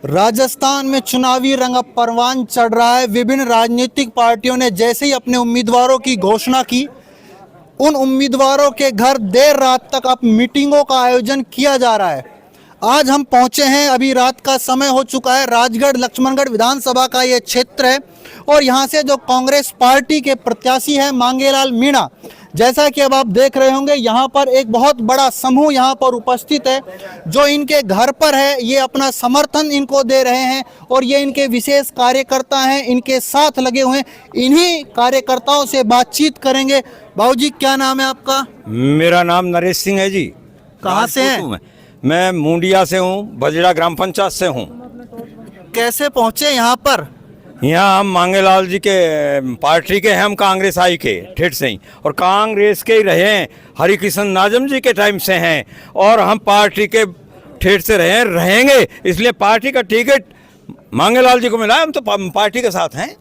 राजस्थान में चुनावी रंग अब परवान चढ़ रहा है। विभिन्न राजनीतिक पार्टियों ने जैसे ही अपने उम्मीदवारों की घोषणा की, उन उम्मीदवारों के घर देर रात तक अब मीटिंगों का आयोजन किया जा रहा है। आज हम पहुंचे हैं, अभी रात का समय हो चुका है। राजगढ़ लक्ष्मणगढ़ विधानसभा का ये क्षेत्र है और यहाँ से जो कांग्रेस पार्टी के प्रत्याशी हैं मांगेलाल मीणा, जैसा कि अब आप देख रहे होंगे, यहाँ पर एक बहुत बड़ा समूह यहाँ पर उपस्थित है जो इनके घर पर है। ये अपना समर्थन इनको दे रहे हैं और ये इनके विशेष कार्यकर्ता हैं, इनके साथ लगे हुए हैं। इन्हीं कार्यकर्ताओं से बातचीत करेंगे। बाबूजी, क्या नाम है आपका? मेरा नाम नरेश सिंह है जी। कहाँ से हैं? मैं मुंडिया से हूँ, बजड़ा ग्राम पंचायत से हूँ। कैसे पहुँचे यहाँ पर? यहाँ हम मांगेलाल जी के पार्टी के हैं, हम कांग्रेस आई के ठेठ से ही, और कांग्रेस के ही रहे हैं। हरिकृष्ण नाजम जी के टाइम से हैं और हम पार्टी के ठेठ से रहे रहेंगे, इसलिए पार्टी का टिकट मांगेलाल जी को मिला। हम तो पार्टी के साथ हैं।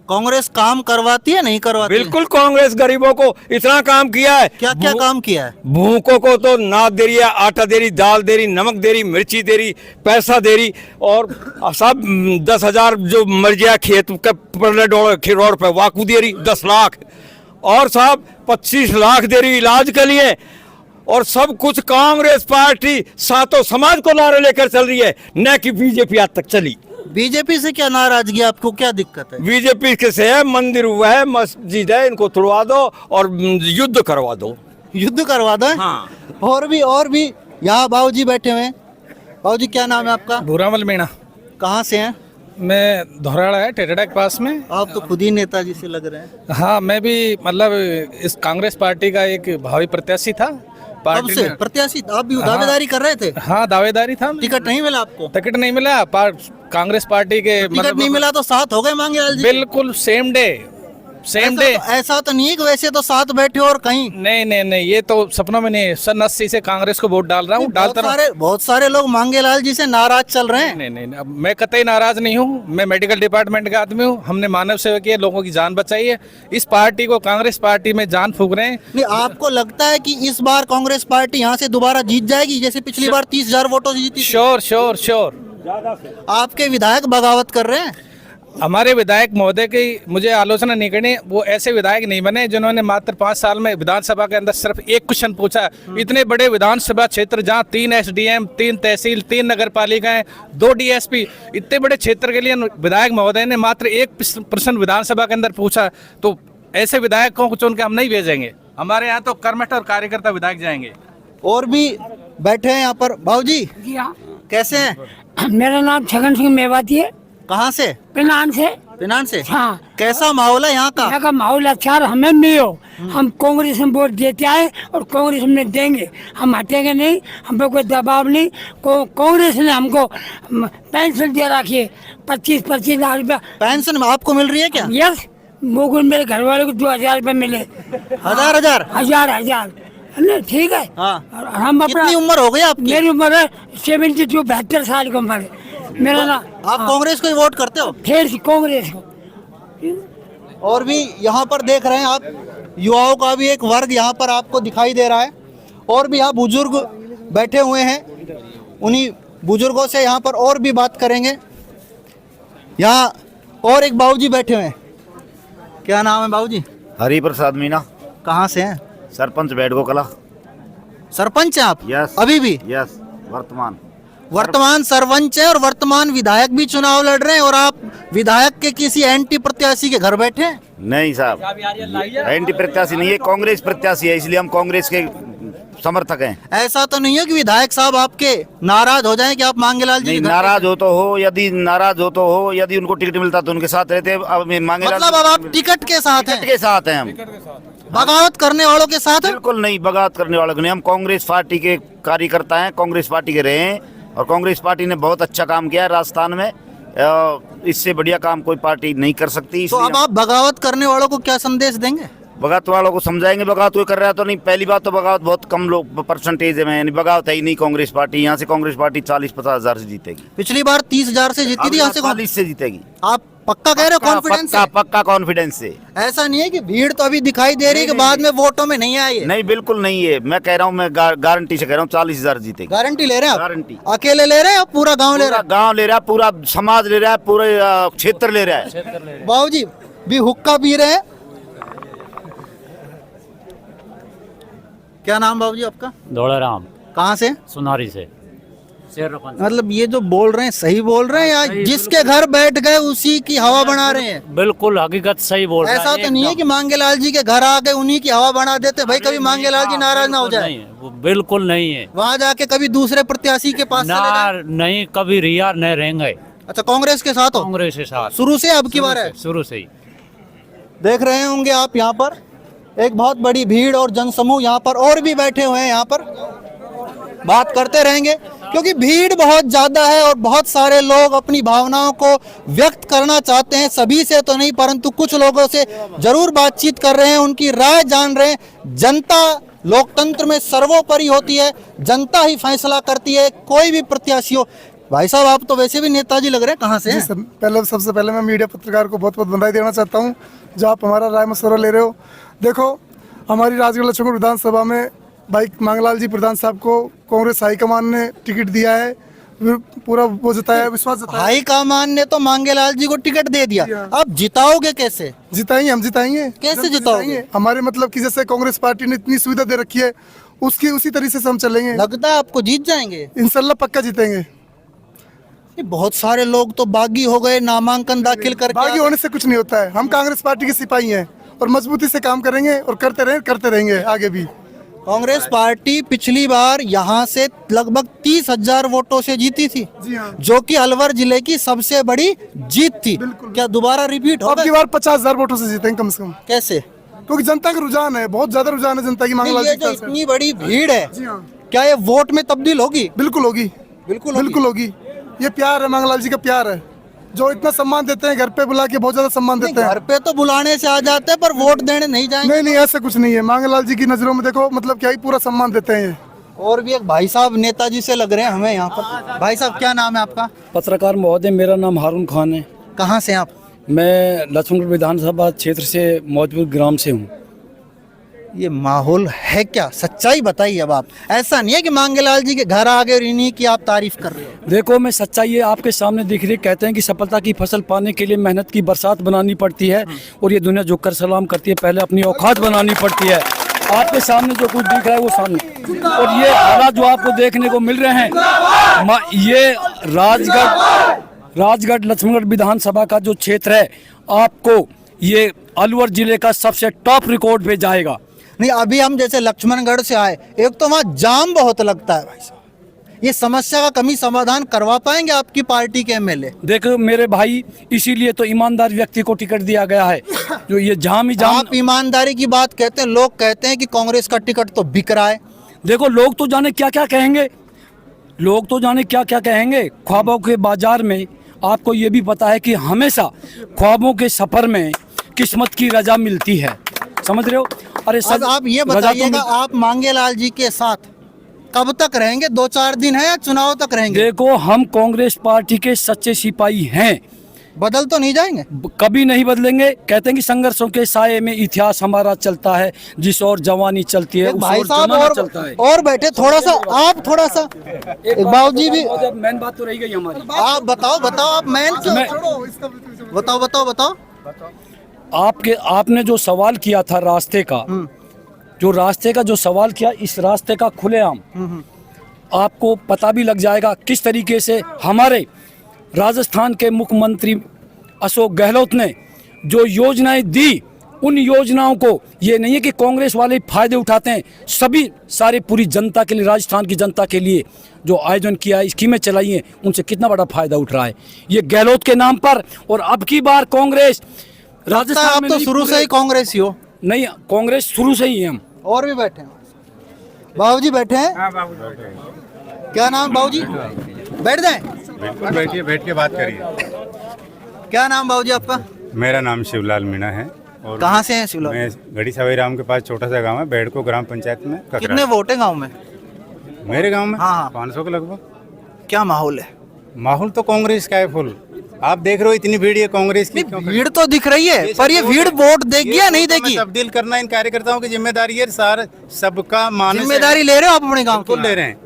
कांग्रेस काम करवाती है, नहीं करवाती? बिल्कुल, कांग्रेस गरीबों को इतना काम किया है। क्या क्या काम किया है? भूखों को तो नाद दे रही है, आटा दे रही, दाल दे रही, नमक दे रही, मिर्ची दे रही, पैसा दे रही, और सब 10,000 जो मर गया खेत का रोड पे वाकू दे रही 10 लाख, और सब 25 लाख दे रही इलाज के लिए। और सब कुछ कांग्रेस पार्टी सातों समाज को नारे लेकर चल रही है, न कि बीजेपी आज तक चली। बीजेपी से क्या नाराजगी, आपको क्या दिक्कत है? बीजेपी के से है, मंदिर हुआ है, मस्जिद है, इनको तोड़वा दो और युद्ध करवा दो। युद्ध करवा दो? हाँ। और भी यहाँ बाबूजी बैठे हुए हैं। बाबूजी, क्या नाम है आपका? भूरामल मीणा। कहाँ से हैं? मैं धोराड़ा है, टेटड़ा के पास में। आप तो खुद ही नेताजी से लग रहे हैं। हाँ, मैं भी मतलब इस कांग्रेस पार्टी का एक भावी प्रत्याशी था। कब से प्रत्याशी? आप भी दावेदारी कर रहे थे? हाँ, दावेदारी था। टिकट नहीं मिला आपको? टिकट नहीं मिला, कांग्रेस पार्टी के टिकट नहीं मिला तो साथ हो गए मांगेलाल जी? बिल्कुल सेम डे। ऐसा तो नहीं है कि वैसे तो साथ बैठे और कहीं। नहीं, ये तो सपनों में नहीं। सन 80 से कांग्रेस को वोट डाल रहा हूँ, बहुत सारे लोग मांगेलाल जी से नाराज चल रहे हैं। नहीं, अब मैं कतई नाराज नहीं हूँ। मैं मेडिकल डिपार्टमेंट का आदमी हूँ। हमने मानव सेवा की है, लोगों की जान बचाई है। इस पार्टी को, कांग्रेस पार्टी में जान फूंक रहे हैं। नहीं, आपको लगता है कि इस बार कांग्रेस पार्टी यहाँ से दोबारा जीत जाएगी, जैसे पिछली बार 30,000 वोटों से जीती? श्योर। आपके विधायक बगावत कर रहे हैं? हमारे विधायक महोदय की मुझे आलोचना नहीं करनी। वो ऐसे विधायक नहीं बने जिन्होंने मात्र 5 साल में विधानसभा के अंदर सिर्फ एक क्वेश्चन पूछा। इतने बड़े विधानसभा क्षेत्र जहां 3 SDM, 3 तहसील, 3 नगर पालिकाएं, 2 DSP, इतने बड़े क्षेत्र के लिए विधायक महोदय ने मात्र एक प्रश्न विधानसभा के अंदर पूछा। तो ऐसे विधायकों को चुन के हम नहीं भेजेंगे। हमारे यहाँ तो कर्मठ और कार्यकर्ता विधायक जाएंगे। और भी बैठे हैं यहाँ पर। बाबूजी, कैसे हैं? मेरा नाम छगन सिंह मेवाती है। कहाँ से? पिनान से। हाँ। कैसा माहौल है यहाँ का? यहाँ का माहौल अच्छा है। हमें नहीं हो, हम कांग्रेस में वोट देते आए और कांग्रेस में देंगे। हम हटेंगे नहीं, हम पे कोई दबाव नहीं। कांग्रेस ने हमको पेंशन दे रखी है, 25 लाख रुपया। पेंशन आपको मिल रही है क्या? यस, वो मेरे घर वाले को 2,000 रुपये मिले। हजार ठीक है। हाँ। हम अपना, कितनी उम्र हो गई आपकी? मेरी उम्र है 72, 72 साल की उम्र है मेरा ना। आप कांग्रेस को ही वोट करते हो? फिर कांग्रेस को। और भी यहाँ पर देख रहे हैं आप, युवाओं का भी एक वर्ग यहाँ पर आपको दिखाई दे रहा है। और भी यहाँ बुजुर्ग बैठे हुए हैं, उन्हीं बुजुर्गों से यहाँ पर और भी बात करेंगे। यहाँ और एक बाबूजी बैठे हुए हैं। क्या नाम है बाबूजी? हरिप्रसाद मीणा। कहाँ से हैं? सरपंच बैठगो कला। सरपंच हैं आप? यस। अभी भी? यस, वर्तमान सरपंच है और वर्तमान विधायक भी चुनाव लड़ रहे हैं, और आप विधायक के किसी एंटी प्रत्याशी के घर बैठे हैं? नहीं साहब, एंटी प्रत्याशी नहीं है, कांग्रेस प्रत्याशी है, इसलिए हम कांग्रेस के समर्थक हैं। ऐसा तो नहीं है कि विधायक साहब आपके नाराज हो जाएं कि आप मांगेलाल जी? नहीं, नाराज हो तो हो, यदि उनको टिकट मिलता तो उनके साथ रहते। अब मांगेलाल, मतलब अब आप टिकट के साथ हैं? के साथ हैं हम। बगावत करने वालों के साथ? बिल्कुल नहीं, बगावत करने वालों के नहीं। हम कांग्रेस पार्टी के कार्यकर्ता हैं, कांग्रेस पार्टी के रहे हैं, और कांग्रेस पार्टी ने बहुत अच्छा काम किया है राजस्थान में। इससे बढ़िया काम कोई पार्टी नहीं कर सकती। तो अब आप बगावत करने वालों को क्या संदेश देंगे? बगावत वालों को समझाएंगे, बगावत कोई कर रहा है तो नहीं। पहली बात तो बगावत बहुत कम लोग परसेंटेज में, यानी बगावत है ही नहीं कांग्रेस पार्टी। यहाँ से कांग्रेस पार्टी 40-50 हजार से जीतेगी। पिछली बार 30,000 से जीती थी, यहाँ से 40 से जीतेगी। आप पक्का कह रहे हो? कॉन्फिडेंस पक्का पक्का कॉन्फिडेंस से। ऐसा नहीं है कि भीड़ तो अभी दिखाई दे रही है कि बाद में वोटों में नहीं आई है? नहीं, बिल्कुल नहीं है। मैं कह रहा हूँ, मैं गारंटी से कह रहा हूँ 40 हजार जीतेगी। गारंटी ले रहे हैं आप? गारंटी। अकेले ले रहे हैं? पूरा गांव ले रहा पूरा गांव ले रहा है, पूरा समाज ले रहा है, पूरे क्षेत्र ले रहा है। है? बाबू जी भी हुक्का पी रहे हैं। क्या नाम बाबू जी आपका? दौड़ाराम, कहाँ से? सुनारी से। मतलब ये जो बोल रहे हैं सही बोल रहे हैं या जिसके घर बैठ गए उसी की हवा बना रहे हैं? बिल्कुल हकीकत सही बोल रहा है। ऐसा तो नहीं है कि मांगेलाल जी के घर आ गए उन्हीं की हवा बना देते, भाई कभी मांगेलाल जी नाराज ना हो जाए? नहीं, वो बिल्कुल नहीं है। वहाँ जाके कभी दूसरे प्रत्याशी के पास चले जाए? नहीं, कभी रिया नहीं रहेंगे। अच्छा, कांग्रेस के साथ हो? कांग्रेस के साथ शुरू से अब की बार है? शुरू से ही। देख रहे होंगे आप यहाँ पर एक बहुत बड़ी भीड़ और जनसमूह यहाँ पर और भी बैठे हुए हैं। यहाँ पर बात करते रहेंगे क्योंकि भीड़ बहुत ज्यादा है और बहुत सारे लोग अपनी भावनाओं को व्यक्त करना चाहते हैं। सभी से तो नहीं, परंतु कुछ लोगों से जरूर बातचीत कर रहे हैं, उनकी राय जान रहे हैं। जनता लोकतंत्र में सर्वोपरि होती है, जनता ही फैसला करती है कोई भी प्रत्याशी हो। भाई साहब आप तो वैसे भी नेताजी लग रहे हैं, कहाँ से हैं? पहले सबसे पहले मैं मीडिया पत्रकार को बहुत बहुत बधाई देना चाहता हूँ जो आप हमारा राय मशवरा ले रहे हो। देखो, हमारी राजगढ़ लक्ष्मण विधानसभा में भाई मांगलाल जी प्रधान साहब को कांग्रेस हाईकमान ने टिकट दिया है, पूरा वो जताया, विश्वास जताया। हाईकमान ने तो मांगेलाल जी को टिकट दे दिया, आप जिताओगे कैसे? जिताएंगे, हम जिताएंगे। कैसे जिताओगे? हमारे मतलब कि जैसे कांग्रेस पार्टी ने इतनी सुविधा दे रखी है उसकी उसी तरीके से हम चलेंगे। लगता है आपको जीत जाएंगे? इंशाल्लाह पक्का जीतेंगे। ये बहुत सारे लोग तो बागी हो गए नामांकन दाखिल करके। बागी होने से कुछ नहीं होता है। हम कांग्रेस पार्टी के सिपाही हैं और मजबूती से काम करेंगे और करते रहेंगे आगे भी। कांग्रेस पार्टी पिछली बार यहाँ से लगभग 30,000 वोटों से जीती थी, जी हाँ। जो कि अलवर जिले की सबसे बड़ी जीत थी। क्या दोबारा रिपीट अब होगा? की बार 50,000 वोटों से जीतेंगे कम से कम, कैसे? क्योंकि जनता का रुझान है, बहुत ज्यादा रुझान है जनता की मांगलाल ये जी जो की तरफ से। इतनी बड़ी भीड़ है, जी हाँ, क्या ये वोट में तब्दील होगी? बिल्कुल होगी, बिल्कुल होगी। बिल्कुल होगी। ये प्यार है, मांगलाल जी का प्यार है, जो इतना सम्मान देते हैं, घर पे बुला के बहुत ज्यादा सम्मान देते हैं। घर पे तो बुलाने से आ जाते हैं पर वोट देने नहीं जाएंगे। नहीं नहीं, ऐसा कुछ नहीं है। मांगलाल जी की नजरों में देखो मतलब क्या ही पूरा सम्मान देते हैं ये। और भी एक भाई साहब नेताजी से लग रहे हैं हमें यहाँ पर। भाई साहब क्या नाम है आपका? पत्रकार महोदय, मेरा नाम हारून खान है। कहाँ से हैं आप? मैं लक्ष्मणगढ़ विधानसभा क्षेत्र से मौजपुर ग्राम से हूँ। ये माहौल है क्या? सच्चाई बताइए अब आप। ऐसा नहीं है कि मांगेलाल जी के घर आ गए और इन्हीं की आप तारीफ कर रहे हो। देखो, मैं सच्चाई ये आपके सामने दिख रही। कहते हैं कि सफलता की फसल पाने के लिए मेहनत की बरसात बनानी पड़ती है और ये दुनिया झुककर सलाम करती है, पहले अपनी औकात बनानी पड़ती है। आपके सामने जो कुछ दिख रहा है वो सामने, और ये हालात जो आपको देखने को मिल रहे हैं, ये राजगढ़ लक्ष्मणगढ़ विधानसभा का जो क्षेत्र है, आपको ये अलवर जिले का सबसे टॉप रिकॉर्ड पे जाएगा। नहीं, अभी हम जैसे लक्ष्मणगढ़ से आए, एक तो वहाँ जाम बहुत लगता है भाई साहब। ये समस्या का कमी समाधान करवा पाएंगे आपकी पार्टी के एमएलए? देखो मेरे भाई, इसीलिए तो ईमानदार व्यक्ति को टिकट दिया गया है। जो ये जाम ही जाम। आप ईमानदारी की बात कहते हैं, लोग कहते हैं कि कांग्रेस का टिकट तो बिक रहा है। देखो, लोग तो जाने क्या क्या कहेंगे, लोग तो जाने क्या क्या कहेंगे। ख्वाबों के बाजार में आपको ये भी पता है कि हमेशा ख्वाबों के सफर में किस्मत की रजा मिलती है, समझ रहे हो? अरे अब आप ये बताइएगा, आप मांगेलाल जी के साथ कब तक रहेंगे? 2-4 दिन है या चुनाव तक रहेंगे? देखो, हम कांग्रेस पार्टी के सच्चे सिपाही हैं, बदल तो नहीं जाएंगे? कभी नहीं बदलेंगे। कहते हैं कि संघर्षों के साये में इतिहास हमारा चलता है, जिस ओर जवानी चलती है उस भाई ओर साहब जमाना चलता है। और बैठे थोड़ा सा, आप थोड़ा सा बाबूजी भी मेन बात तो रही गई हमारी। आप बताओ आप मैन बताओ। आपने जो सवाल किया था रास्ते का, जो सवाल किया, इस रास्ते का खुलेआम आपको पता भी लग जाएगा किस तरीके से हमारे राजस्थान के मुख्यमंत्री अशोक गहलोत ने जो योजनाएं दी, उन योजनाओं को ये नहीं है कि कांग्रेस वाले फायदे उठाते हैं, सभी सारे पूरी जनता के लिए, राजस्थान की जनता के लिए जो आयोजन किया है, स्कीमें चलाई हैं, उनसे कितना बड़ा फायदा उठ रहा है ये गहलोत के नाम पर। और अब की बार कांग्रेस राजस्थान आप में तो नहीं, शुरू से ही कांग्रेसी हो? नहीं, कांग्रेस शुरू से ही है हम। और भी बैठे हैं बाबूजी, बैठे हैं? क्या नाम बाबूजी? बैठ जाएं? बिल्कुल बैठिए, बैठ के बात करिए। क्या नाम बाबूजी आपका? मेरा नाम शिवलाल मीणा है। और कहाँ से हैं सिलोर? मैं गढ़ी सवाई राम के पास छोटा सा गांव है बेड़को ग्राम पंचायत में कितने ककरा। वोट है गांव में? मेरे गांव में हाँ। 500 के लगभग। क्या माहौल है? माहौल तो कांग्रेस का है फुल। आप देख रहे हो इतनी भीड़ है कांग्रेस की। क्यों भीड़ तो दिख रही है, पर ये भीड़ वोट देगी या नहीं देगी? तब्दील करना इन कार्यकर्ताओं की जिम्मेदारी है सर। सबका मानस है- जिम्मेदारी ले रहे हो आप अपने गांव बिल्कुल की? ले रहे हैं।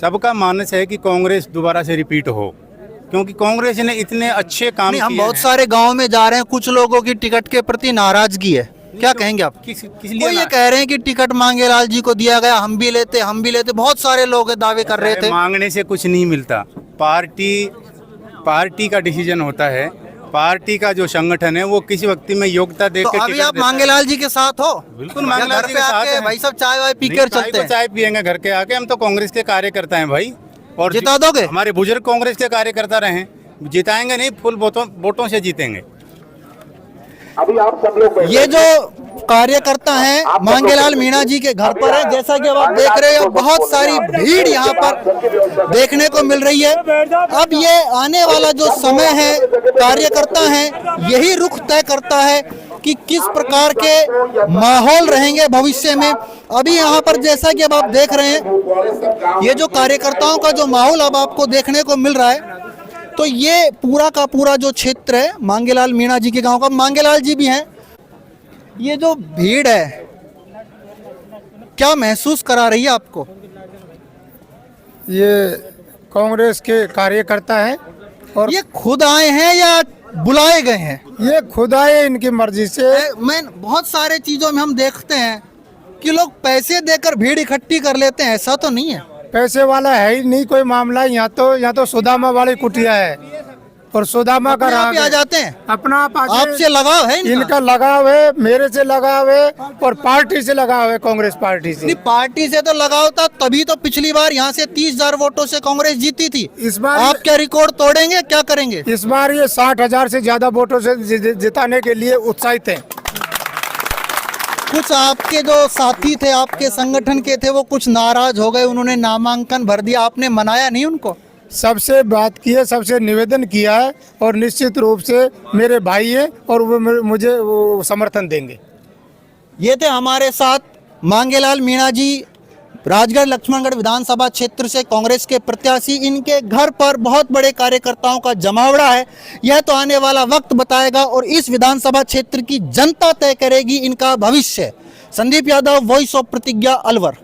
सबका मानस है कि कांग्रेस दोबारा से रिपीट हो, क्योंकि कांग्रेस ने इतने अच्छे काम नहीं, हम किए बहुत हैं। सारे गांव में जा रहे हैं, कुछ लोगों की टिकट के प्रति नाराजगी है, क्या कहेंगे आप? किस वो लिए ये कह रहे हैं कि टिकट मांगेलाल जी को दिया गया, हम भी लेते, बहुत सारे लोग दावे कर रहे थे। मांगने से कुछ नहीं मिलता। पार्टी का डिसीजन होता है। पार्टी का जो संगठन है वो किसी व्यक्ति में योग्यता तो देकर अभी आप मांगेलाल जी के साथ हो? बिल्कुल या मांगेलाल घर जी पे के साथ आके हैं। भाई सब चाय वाय पी नहीं, कर चाय चलते को हैं? चाय पियेंगे घर के आके। हम तो कांग्रेस के कार्यकर्ता हैं भाई। और जिता दोगे? हमारे बुजुर्ग कांग्रेस के कार्यकर्ता रहे हैं। जिताएंगे नहीं, फुल वोटों से जीतेंगे। ये जो कार्यकर्ता हैं मांगेलाल मीणा जी के घर पर है, जैसा कि अब आप देख रहे हो बहुत सारी भीड़ यहाँ पर देखने को मिल रही है। अब ये आने वाला जो समय है, कार्यकर्ता हैं, यही रुख तय करता है कि किस प्रकार के माहौल रहेंगे भविष्य में। अभी यहाँ पर जैसा कि अब आप देख रहे हैं, ये जो कार्यकर्ताओं का जो माहौल अब आपको देखने को मिल रहा है, तो ये पूरा का पूरा जो क्षेत्र है मांगेलाल मीणा जी के गांव का, मांगेलाल जी भी हैं। ये जो भीड़ है क्या महसूस करा रही है आपको? ये कांग्रेस के कार्यकर्ता हैं और ये खुद आए हैं या बुलाए गए हैं? ये खुद आए इनकी मर्जी से। मैं बहुत सारे चीजों में हम देखते हैं कि लोग पैसे देकर भीड़ इकट्ठी कर लेते हैं, ऐसा तो नहीं है? पैसे वाला है ही नहीं कोई मामला। यहाँ तो सुदामा वाली कुटिया है और सुदामा का अपने आप ही आ राग है। जाते हैं? अपना आप आके- आपसे लगाव है इनका लगाव है, मेरे से लगाव है और पार्टी से लगाव है, कांग्रेस पार्टी से। नहीं, पार्टी से तो लगाव था, तभी तो पिछली बार यहाँ से 30,000 वोटों से कांग्रेस जीती थी। इस बार आप क्या रिकॉर्ड तोड़ेंगे, क्या करेंगे? इस बार ये 60,000 से ज्यादा वोटों से जिताने के लिए उत्साहित हैं। कुछ आपके जो साथी थे, आपके संगठन के थे, वो कुछ नाराज हो गए, उन्होंने नामांकन भर दिया, आपने मनाया नहीं उनको? सबसे बात की है, सबसे निवेदन किया है और निश्चित रूप से मेरे भाई हैं और वो मुझे वो समर्थन देंगे। ये थे हमारे साथ मांगेलाल मीणा जी, राजगढ़ लक्ष्मणगढ़ विधानसभा क्षेत्र से कांग्रेस के प्रत्याशी। इनके घर पर बहुत बड़े कार्यकर्ताओं का जमावड़ा है। यह तो आने वाला वक्त बताएगा और इस विधानसभा क्षेत्र की जनता तय करेगी इनका भविष्य। संदीप यादव, वॉइस ऑफ प्रतिज्ञा, अलवर।